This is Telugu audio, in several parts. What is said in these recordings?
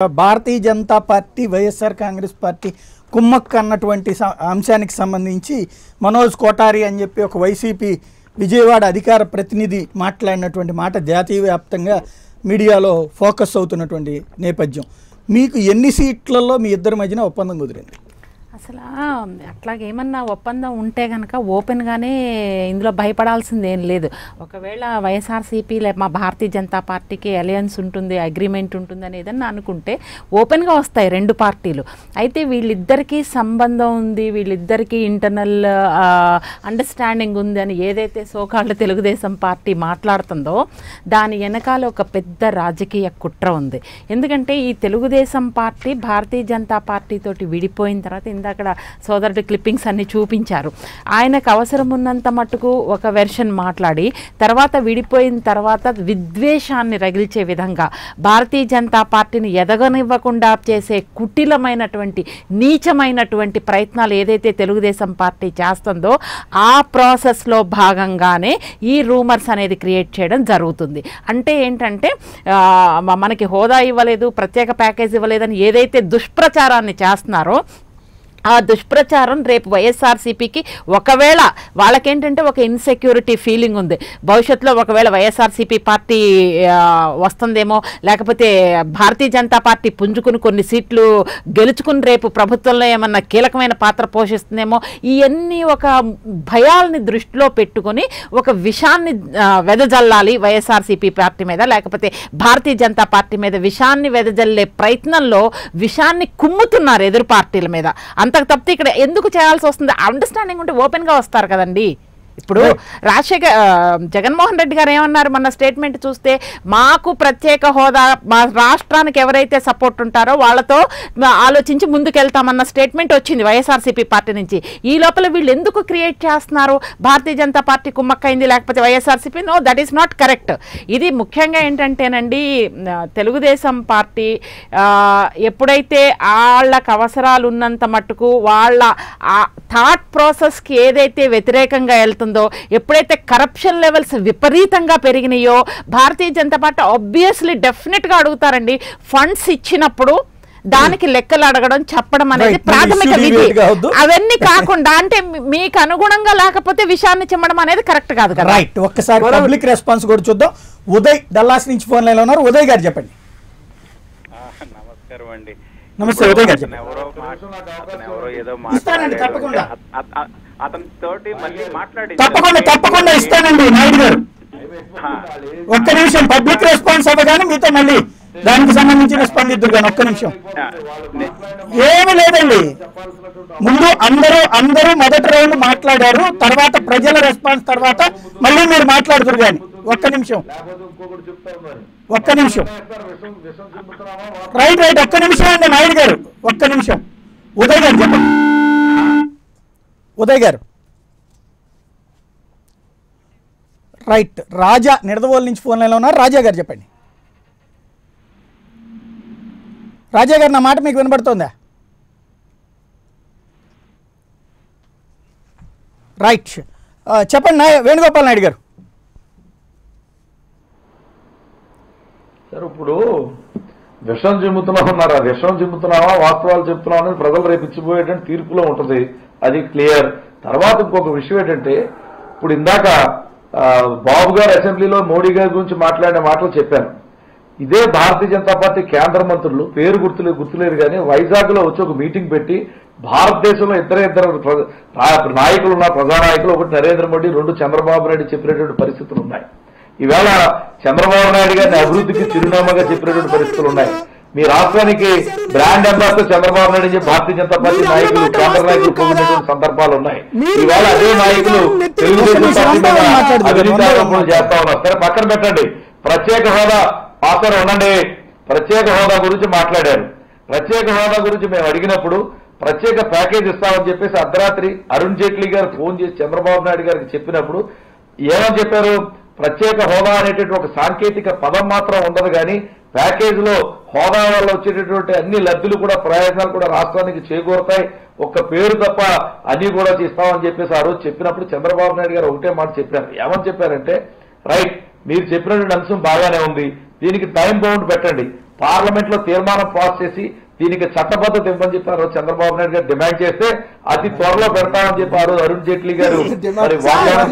భారతీయ జనతా పార్టీ వైఎస్ఆర్ కాంగ్రెస్ పార్టీ కుమ్మక్క అన్నటువంటి అంశానికి సంబంధించి మనోజ్ కోటారి అని చెప్పి ఒక వైసీపీ విజయవాడ అధికార ప్రతినిధి మాట్లాడినటువంటి మాట జాతీయ వ్యాప్తంగా మీడియాలో ఫోకస్ అవుతున్నటువంటి నేపథ్యం. మీకు ఎన్ని సీట్లలో మీ ఇద్దరి మధ్యన ఒప్పందం కుదిరింది? అసలు అట్లాగేమన్నా ఒప్పందం ఉంటే కనుక ఓపెన్గానే ఇందులో భయపడాల్సింది ఏం లేదు. ఒకవేళ వైఎస్ఆర్సీపీ మా భారతీయ జనతా పార్టీకి అలయన్స్ ఉంటుంది, అగ్రిమెంట్ ఉంటుంది అని ఏదన్నా అనుకుంటే ఓపెన్గా వస్తాయి రెండు పార్టీలు. అయితే వీళ్ళిద్దరికీ సంబంధం ఉంది, వీళ్ళిద్దరికీ ఇంటర్నల్ అండర్స్టాండింగ్ ఉంది అని ఏదైతే సోకాళ్ళ తెలుగుదేశం పార్టీ మాట్లాడుతుందో దాని వెనకాల ఒక పెద్ద రాజకీయ కుట్ర ఉంది. ఎందుకంటే ఈ తెలుగుదేశం పార్టీ భారతీయ జనతా పార్టీ తోటి విడిపోయిన తర్వాత అక్కడ సోదరుడి క్లిప్పింగ్స్ అన్ని చూపించారు. ఆయనకు అవసరం ఉన్నంత మట్టుకు ఒక వెర్షన్ మాట్లాడి తర్వాత విడిపోయిన తర్వాత విద్వేషాన్ని రగిల్చే విధంగా భారతీయ జనతా పార్టీని ఎదగనివ్వకుండా చేసే కుటిలమైనటువంటి నీచమైనటువంటి ప్రయత్నాలు ఏదైతే తెలుగుదేశం పార్టీ చేస్తుందో ఆ ప్రాసెస్లో భాగంగానే ఈ రూమర్స్ అనేది క్రియేట్ చేయడం జరుగుతుంది. అంటే ఏంటంటే మనకి హోదా ఇవ్వలేదు, ప్రత్యేక ప్యాకేజ్ ఇవ్వలేదని ఏదైతే దుష్ప్రచారాన్ని చేస్తున్నారో ఆ దుష్ప్రచారం రేపు వైఎస్ఆర్సీపీకి ఒకవేళ వాళ్ళకేంటంటే ఒక ఇన్సెక్యూరిటీ ఫీలింగ్ ఉంది. భవిష్యత్తులో ఒకవేళ వైఎస్ఆర్సీపీ పార్టీ వస్తుందేమో, లేకపోతే భారతీయ జనతా పార్టీ పుంజుకుని కొన్ని సీట్లు గెలుచుకుని రేపు ప్రభుత్వంలో ఏమన్నా కీలకమైన పాత్ర పోషిస్తుందేమో, ఇవన్నీ ఒక భయాల్ని దృష్టిలో పెట్టుకొని ఒక విషాన్ని వెదజల్లాలి వైఎస్ఆర్సీపీ పార్టీ మీద, లేకపోతే భారతీయ జనతా పార్టీ మీద విషాన్ని వెదజల్లే ప్రయత్నంలో విషాన్ని కుమ్ముతున్నారు ఎదురు పార్టీల మీద. అంతకు తప్పితే ఇక్కడ ఎందుకు చేయాల్సి వస్తుంది? అండర్స్టాండింగ్ ఉంటే ఓపెన్గా వస్తారు కదండి. ఇప్పుడు జగన్మోహన్ రెడ్డి గారు ఏమన్నారు మన స్టేట్మెంట్ చూస్తే, మాకు ప్రత్యేక హోదా మా రాష్ట్రానికి ఎవరైతే సపోర్ట్ ఉంటారో వాళ్ళతో ఆలోచించి ముందుకెళ్తామన్న స్టేట్మెంట్ వచ్చింది వైఎస్ఆర్సీపీ పార్టీ నుంచి. ఈ లోపల వీళ్ళు ఎందుకు క్రియేట్ చేస్తున్నారు భారతీయ జనతా పార్టీ కుమ్మక్కైంది లేకపోతే YSRCP? No, that is not correct. ఇది ముఖ్యంగా ఏంటంటేనండి, తెలుగుదేశం పార్టీ ఎప్పుడైతే వాళ్ళకు అవసరాలు ఉన్నంత మట్టుకు వాళ్ళ థాట్ ప్రాసెస్కి ఏదైతే వ్యతిరేకంగా వెళ్తుందో, ఎప్పుడైతే కరప్షన్ లెవెల్స్ విపరీతంగా పెరిగినాయో భారతీయ జనతా పార్టీ ఆబ్వియస్లీ డెఫినెట్గా అడుగుతారండి. ఫండ్స్ ఇచ్చినప్పుడు దానికి లెక్కలు అడగడం, చెప్పడం అనేది ప్రాథమిక విధి. అవన్నీ కాకుండా అంటే మీకు అనుగుణంగా లేకపోతే విషయాన్ని చిమ్మడం అనేది కరెక్ట్ కాదు కదా. రైట్, ఒక్కసారి పబ్లిక్ రెస్పాన్స్ కూడా చూద్దాం. ఉదయ్ డల్లాస్ నుంచి ఫోన్ లైన్లో ఉన్నారు. ఉదయ్ గారు చెప్పండి. నమస్కారం అండి. నమస్తే ఉదయ్ గారు. తప్పకుండా అతనితోటి మళ్ళీ మాట్లాడి తప్పకుండా ఇస్తానండి నాయుడు గారు. ఒక్క నిమిషం పబ్లిక్ రెస్పాన్స్ అవ్వగానే మీతో మళ్ళీ దానికి సంబంధించిన స్పందిద్దురు కానీ ఒక్క నిమిషం. ఏమి లేదండి, ముందు అందరూ మొదటి రౌండ్ మాట్లాడారు, తర్వాత ప్రజల రెస్పాన్స్ తర్వాత మళ్ళీ మీరు మాట్లాడుతురు కానీ ఒక్క నిమిషం. రైట్ ఒక్క నిమిషం అండి నాయుడు గారు, ఒక్క నిమిషం. ఉదయ్ గారు చెప్పండి. ఉదయ్ గారు రైట్. రాజా నిడదవోలు నుంచి ఫోన్ లైన్లో ఉన్నారు. రాజా గారు చెప్పండి. రాజా గారు, నా మాట మీకు వినబడుతుందా? రైట్, చెప్పండి వేణుగోపాల్ నాయుడు గారు. సార్, ఇప్పుడు విషం చిమ్ముతున్నామన్నారు. ఆ విషం చిమ్ముతున్నావా వాస్తవాలు చెప్తున్నావా అనేది ప్రజలు రేపు ఇచ్చిపోయేటువంటి తీర్పులో ఉంటుంది, అది క్లియర్. తర్వాత ఇంకొక విషయం ఏంటంటే, ఇప్పుడు ఇందాక బాబు గారు అసెంబ్లీలో మోడీ గారి గురించి మాట్లాడిన మాటలు చెప్పాను. ఇదే భారతీయ జనతా పార్టీ కేంద్ర మంత్రులు పేరు గుర్తులేరు కానీ వైజాగ్ లో వచ్చి ఒక మీటింగ్ పెట్టి భారతదేశంలో ఇద్దరు నాయకులు ఉన్న ప్రజానాయకులు, ఒకటి నరేంద్ర మోడీ, రెండు చంద్రబాబు నాయుడు చెప్పినటువంటి పరిస్థితులు ఉన్నాయి. ఈవేళ చంద్రబాబు నాయుడు గారిని అభివృద్ధికి చిరునామాగా చెప్పినటువంటి పరిస్థితులు ఉన్నాయి. మీ రాష్ట్రానికి బ్రాండ్ అంబాసిడర్ చంద్రబాబు నాయుడు నుంచి భారతీయ జనతా పార్టీ నాయకులు, కేంద్ర నాయకులు పొందినటువంటి సందర్భాలు ఉన్నాయి. ఈవేళ అదే నాయకులు తెలుగుదేశం పార్టీ మీద అవినీతి ఆరోపణలు చేస్తా ఉన్నారు. సరే, పక్కన పెట్టండి. ప్రత్యేక హోదా పాత్ర ఉండండి. ప్రత్యేక హోదా గురించి మాట్లాడారు. ప్రత్యేక హోదా గురించి మేము అడిగినప్పుడు ప్రత్యేక ప్యాకేజ్ ఇస్తామని చెప్పేసి అర్ధరాత్రి అరుణ్ జైట్లీ గారు ఫోన్ చేసి చంద్రబాబు నాయుడు గారికి చెప్పినప్పుడు ఏమని చెప్పారు? ప్రత్యేక హోదా అనేటువంటి ఒక సాంకేతిక పదం మాత్రం ఉండదు కానీ ప్యాకేజీలో హోదా వల్ల వచ్చేటటువంటి అన్ని లబ్ధులు కూడా ప్రయోజనాలు కూడా రాష్ట్రానికి చేకూరుతాయి, ఒక్క పేరు తప్ప అన్ని కూడా ఇస్తామని చెప్పేసి ఆ రోజు చెప్పినప్పుడు చంద్రబాబు నాయుడు గారు ఒకటే మాట చెప్పారు. ఏమని చెప్పారంటే, రైట్, మీరు చెప్పినటువంటి అంశం బాగానే ఉంది, దీనికి టైం బౌండ్ పెట్టండి. పార్లమెంట్ లో తీర్మానం పాస్ చేసి దీనికి చట్టబద్ధత ఇవ్వని చెప్పారు చంద్రబాబు నాయుడు గారు డిమాండ్ చేస్తే అతి త్వరలో పెడతామని చెప్పారు అరుణ్ జైట్లీ గారు. మరి వాగ్దానం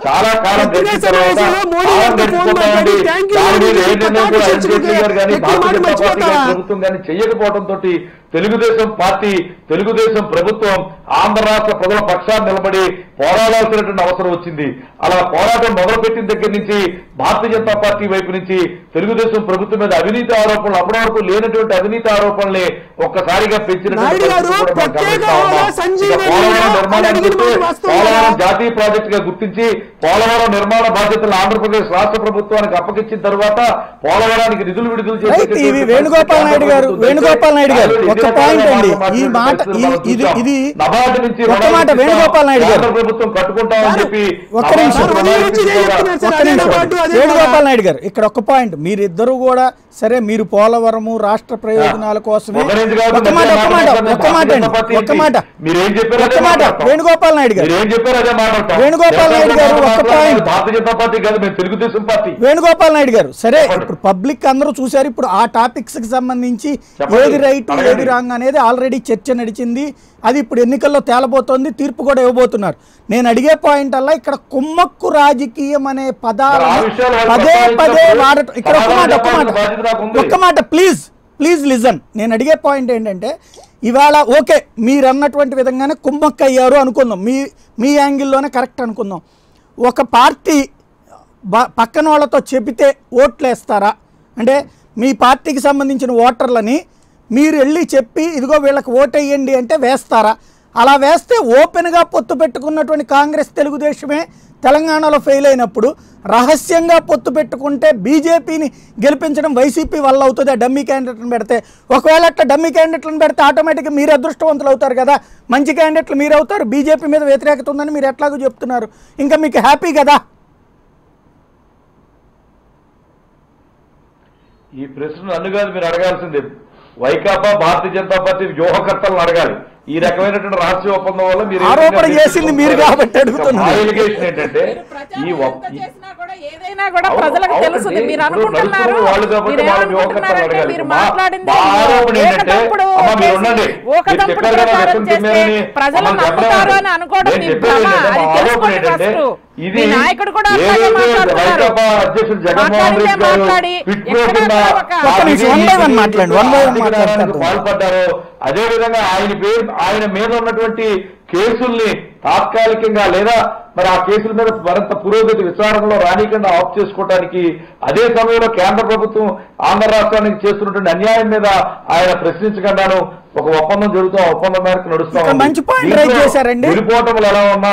చాలా కాలం గడిచిన తర్వాత గడిచిపోతామండి. దాని మీద ఏ నిర్ణయం కూడా అరుణ్ జైట్లీ గారు కానీ భారతీయ జనతా పార్టీ ప్రభుత్వం కానీ చేయకపోవడంతో తెలుగుదేశం పార్టీ తెలుగుదేశం ప్రభుత్వం ఆంధ్ర రాష్ట్ర ప్రజల పక్షాన్ని నిలబడి పోరాడాల్సినటువంటి అవసరం వచ్చింది. అలా పోరాటం మొదలుపెట్టిన దగ్గర నుంచి భారతీయ జనతా పార్టీ వైపు నుంచి తెలుగుదేశం ప్రభుత్వం మీద అవినీతి ఆరోపణలు అప్పటి వరకు లేనటువంటి అవినీతి ఆరోపణల్ని ఒక్కసారిగా పెంచినటువంటి పోలవరం జాతీయ ప్రాజెక్టు గా గుర్తించి పోలవరం నిర్మాణ బాధ్యతలు ఆంధ్రప్రదేశ్ రాష్ట్ర ప్రభుత్వానికి అప్పగించిన తర్వాత పోలవరానికి నిధులు విడుదల చేసి వేణుగోపాల్ నాయుడు గారు ఒక పాయింట్ అండి. ఈ మాట ఇది నబార్డు నుంచి వేణుగోపాల్ నాయుడు గారు ప్రభుత్వం కట్టుకుంటామని చెప్పి ఒక్క నిమిషం వేణుగోపాల్ నాయుడు గారు ఇక్కడ ఒక పాయింట్. మీరిద్దరూ కూడా సరే మీరు పోలవరము రాష్ట్ర ప్రయోజనాల కోసమే ఒక్క మాట వేణుగోపాల్ నాయుడు గారు ఒక్క పాయింట్ భారతీయ జనతా పార్టీ కాదు మేము తెలుగుదేశం పార్టీ. వేణుగోపాల్ నాయుడు గారు సరే ఇప్పుడు పబ్లిక్ అందరూ చూశారు. ఇప్పుడు ఆ టాపిక్స్ కి సంబంధించి ఏది రైట్ ఏది రాంగ్ అనేది ఆల్రెడీ చర్చ నడిచింది. అది ఇప్పుడు ఎన్నికల్లో తేలబోతోంది. తీర్పు కూడా ఇవ్వబోతున్నారు. నేను అడిగే పాయింట్ అలా ఇక్కడ కుమ్మక్కు రాజకీయం అనే పదాలను పదే పదే వాడటం. ఇక్కడ ఒక్క మాట ప్లీజ్ లిజన్. నేను అడిగే పాయింట్ ఏంటంటే ఇవాళ ఓకే మీరు అన్నటువంటి విధంగానే కుమ్మక్కు అయ్యారు అనుకుందాం. మీ యాంగిల్లోనే కరెక్ట్ అనుకుందాం. ఒక పార్టీ పక్కన వాళ్ళతో చెబితే ఓట్లు వేస్తారా? అంటే మీ పార్టీకి సంబంధించిన ఓటర్లని మీరు వెళ్ళి చెప్పి ఇదిగో వీళ్ళకి ఓటేయండి అంటే వేస్తారా? అలా వేస్తే ఓపెన్గా పొత్తు పెట్టుకున్నటువంటి కాంగ్రెస్ తెలుగుదేశమే తెలంగాణలో ఫెయిల్ అయినప్పుడు రహస్యంగా పొత్తు పెట్టుకుంటే బీజేపీని గెలిపించడం వైసీపీ వల్ల అవుతుంది ఆ డమ్మీ క్యాండిడేట్లను పెడితే. ఒకవేళ అట్లా డమ్మీ క్యాండిడేట్లను పెడితే ఆటోమేటిక్గా మీరు అదృష్టవంతులు అవుతారు కదా. మంచి క్యాండిడేట్లు మీరు అవుతారు. బీజేపీ మీద వ్యతిరేకత ఉందని మీరు ఎట్లాగో చెప్తున్నారు. ఇంకా మీకు హ్యాపీ కదా? ఈ ప్రశ్న నన్ను కాదు మీరు అడగాల్సిందే. వైకాపా భారతీయ జనతా పార్టీ వ్యూహకర్తలను అడగాలి. ఈ రకమైనటువంటి రహస్య ఒప్పందం వల్ల మీరు ఆరోపణ చేసింది మీరు కాబట్టి అడుగుతున్నారు. ఎలిగేషన్ ఏంటంటే ఈ ఏదైనా కూడా ప్రజలకు తెలుస్తుంది. మీరు అనుకుంటున్నారు ప్రజలు నమ్ముతారు అని అనుకోవడం ఇది నాయకుడు కూడా వైకాపా అధ్యక్షుడు జగన్మోహన్ రెడ్డి గారు పాల్పడ్డారో అదేవిధంగా ఆయన మీద ఉన్నటువంటి కేసుల్ని తాత్కాలికంగా లేదా మరి ఆ కేసుల మీద మరింత పురోగతి విచారణలో రానికుండా ఆఫ్ చేసుకోవడానికి అదే సమయంలో కేంద్ర ప్రభుత్వం ఆంధ్ర రాష్ట్రానికి చేస్తున్నటువంటి అన్యాయం మీద ఆయన ప్రశ్నించకుండాను ఒక ఒప్పందం జరుగుతూ ఆ ఒప్పందం మేరకు నడుస్తాం. మంచి పాయింట్ రైజ్ చేశారండి. విడిపోవటములు ఎలా ఉన్నా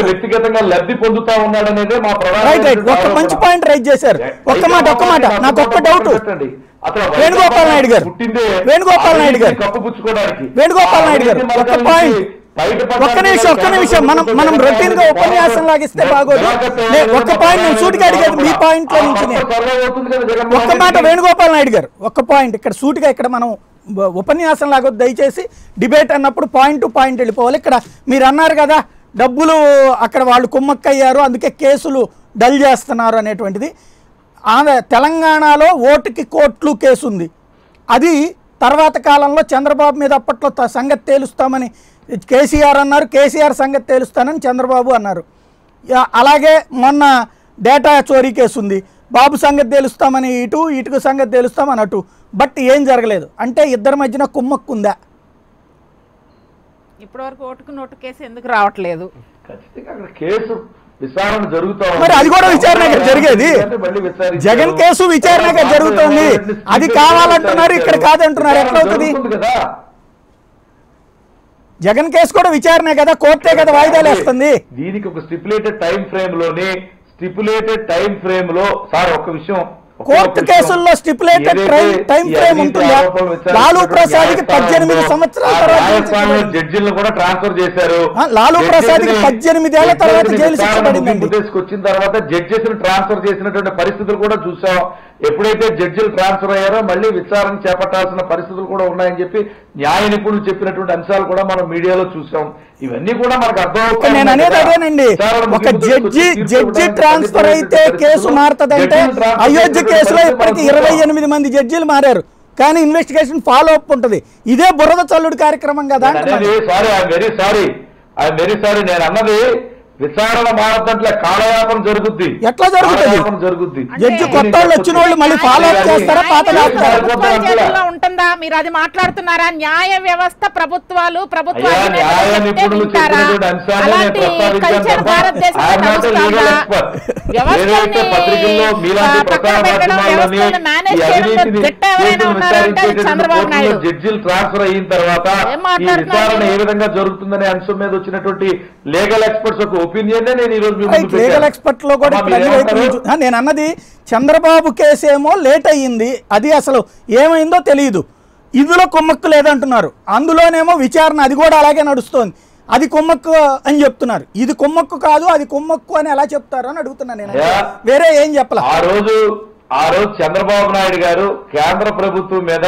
వ్యక్తిగతంగా లబ్ధి పొందుతా ఉన్నాడనేదే మా ప్రధాన ఒక మంచి పాయింట్ రైజ్ చేశారు. ఒక్క మాట నాకు ఒక్క డౌట్. వేణుగోపాల్ నాయుడు గారు ఒక్క పాయింట్ ఒక్క నిమిషం మనం రొటీన్ గా ఉపన్యాసం లాగిస్తే బాగోదు. ఒక్క పాయింట్ నేను సూటిగా అడిగేది మీ పాయింట్ లో నుంచి ఒక్క మాట. వేణుగోపాల్ నాయుడు గారు ఒక్క పాయింట్ ఇక్కడ సూటిగా ఇక్కడ మనం ఉపన్యాసం లాగొద్దు దయచేసి. డిబేట్ అన్నప్పుడు పాయింట్ టు పాయింట్ వెళ్ళిపోవాలి. ఇక్కడ మీరు అన్నారు కదా డబ్బులు అక్కడ వాళ్ళు కుమ్మక్కయ్యారు అందుకే కేసులు డల్ చేస్తున్నారు అనేటువంటిది. తెలంగాణలో ఓటుకి కోట్లు కేసు ఉంది. అది తర్వాత కాలంలో చంద్రబాబు మీద అప్పట్లో సంగతి తేలుస్తామని కేసీఆర్ అన్నారు. కేసీఆర్ సంగతి తేలుస్తానని చంద్రబాబు అన్నారు. అలాగే మొన్న డేటా చోరీ కేసు ఉంది. బాబు సంగతి తేలుస్తామని ఇటుకు సంగతి తేలుస్తామని అటు. బట్ ఏం జరగలేదు. అంటే ఇద్దరి మధ్యన కుమ్మక్కుందా? ఇప్పటివరకు ఓటుకు నోటు కేసు ఎందుకు రావట్లేదు? ఖచ్చితంగా అక్కడ కేసు విచారణ జరుగుతా మరి అది కూడా విచారణగా జరిగేది. జగన్ కేసు విచారణగా జరుగుతోంది. అది కావాలంటున్నారు ఇక్కడ కాదంటున్నారు. ఎట్లా అవుతుంది? జగన్ కేసు కూడా విచారణే కదా, కోర్టే కదా వాయిదాలు వేస్తుంది. దీనికి ఒక స్టిపులేటెడ్ టైం ఫ్రేమ్ లో సార్ ఒక్క విషయం కోర్టు కేసుల్లో స్టిపులేటెడ్ టైం ఫ్రేమ్ ఉంటుందా? లాలూ ప్రసాద్ కి 18 సంవత్సరాల తర్వాత జడ్జిలను కూడా ట్రాన్స్ఫర్ చేశారు. లాలూ ప్రసాద్ కి 18 ఏళ్ల తర్వాత జైలు శిక్ష పడిందండి. వచ్చిన తర్వాత జడ్జెస్ ట్రాన్స్ఫర్ చేసినటువంటి పరిస్థితులు కూడా చూసాం. ఎప్పుడైతే జడ్జిలు ట్రాన్స్ఫర్ అయ్యారో మళ్ళీ విచారణ చేపట్టాల్సిన పరిస్థితులు కూడా ఉన్నాయని చెప్పి న్యాయ నిపుణులు చెప్పినటువంటి అంశాలు కూడా మనం మీడియాలో చూసాం. ఇవన్నీ కూడా మనకు అర్థమవుతాయి. నేను అనేది అదేనండి, ఒక జడ్జి ట్రాన్స్ఫర్ అయితే కేసు మారుతుందంటే అయోధ్య కేసులో ఇప్పటికి 28 మంది జడ్జీలు మారారు, కానీ ఇన్వెస్టిగేషన్ ఫాలో అప్ ఉంటుంది. ఇదే బురద చల్లుడు కార్యక్రమం కదా. వెరీ సారీ నేను అన్నది విచారణ మారదంటే కాలయాపన జరుగుద్ది. ఎట్లా జరుగుద్ది? జడ్జి కొత్త వాళ్ళు వచ్చిన వాళ్ళు మళ్ళీ ఫాలో అప్ చేస్తారా? పాత ఉంటుందా? మీరు అది మాట్లాడుతున్నారా? న్యాయ వ్యవస్థ ప్రభుత్వాలు జడ్జిలు ట్రాన్స్ఫర్ అయిన తర్వాత ఈ విచారణ ఏ విధంగా జరుగుతుందనే అంశం మీద వచ్చినటువంటి లీగల్ ఎక్స్పర్ట్స్ ఒక ఒపీనియన్ నేను ఈ రోజు లీగల్ ఎక్స్పర్ట్ లో కూడా నేను అన్నది చంద్రబాబు కేసు ఏమో లేట్ అయ్యింది, అది అసలు ఏమైందో తెలియదు. ఇందులో కుమ్మక్కు లేదంటున్నారు, అందులోనేమో విచారణ అది కూడా అలాగే నడుస్తోంది, అది కుమ్మక్కు అని చెప్తున్నారు. ఇది కుమ్మక్కు కాదు అది కుమ్మక్కు అని ఎలా చెప్తారు అని అడుగుతున్నాను నేను. వేరే ఏం చెప్పాలి? ఆ రోజు చంద్రబాబు నాయుడు గారు కేంద్ర ప్రభుత్వం మీద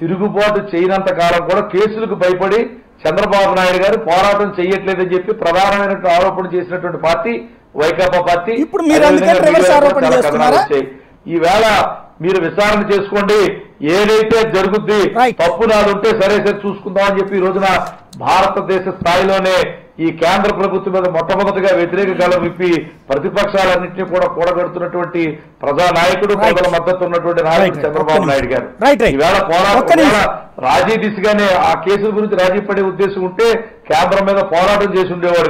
తిరుగుబాటు చేయనంత కాలం కూడా కేసులకు భయపడి చంద్రబాబు నాయుడు గారు పోరాటం చేయట్లేదని చెప్పి ప్రధానమైనటువంటి ఆరోపణ చేసినటువంటి పార్టీ వైకాపా పార్టీ. ఇప్పుడు మీరు ఈవేళ మీరు విచారణ చేసుకోండి, ఏదైతే జరుగుద్ది తప్పు నాదుంటే సరే చూసుకుందాం అని చెప్పి ఈ రోజున భారతదేశ స్థాయిలోనే ఈ కేంద్ర ప్రభుత్వం మీద మొట్టమొదటిగా వ్యతిరేక గళం విప్పి ప్రతిపక్షాలన్నింటినీ కూడా కూడగడుతున్నటువంటి ప్రజానాయకుడు, ప్రజల మద్దతు ఉన్నటువంటి నాయకుడు చంద్రబాబు నాయుడు గారు. ఈవేళ రాజీ దిశగానే ఆ కేసుల గురించి రాజీ పడే ఉద్దేశం ఉంటే కేంద్రం మీద పోరాటం చేసి ఉండేవాడు.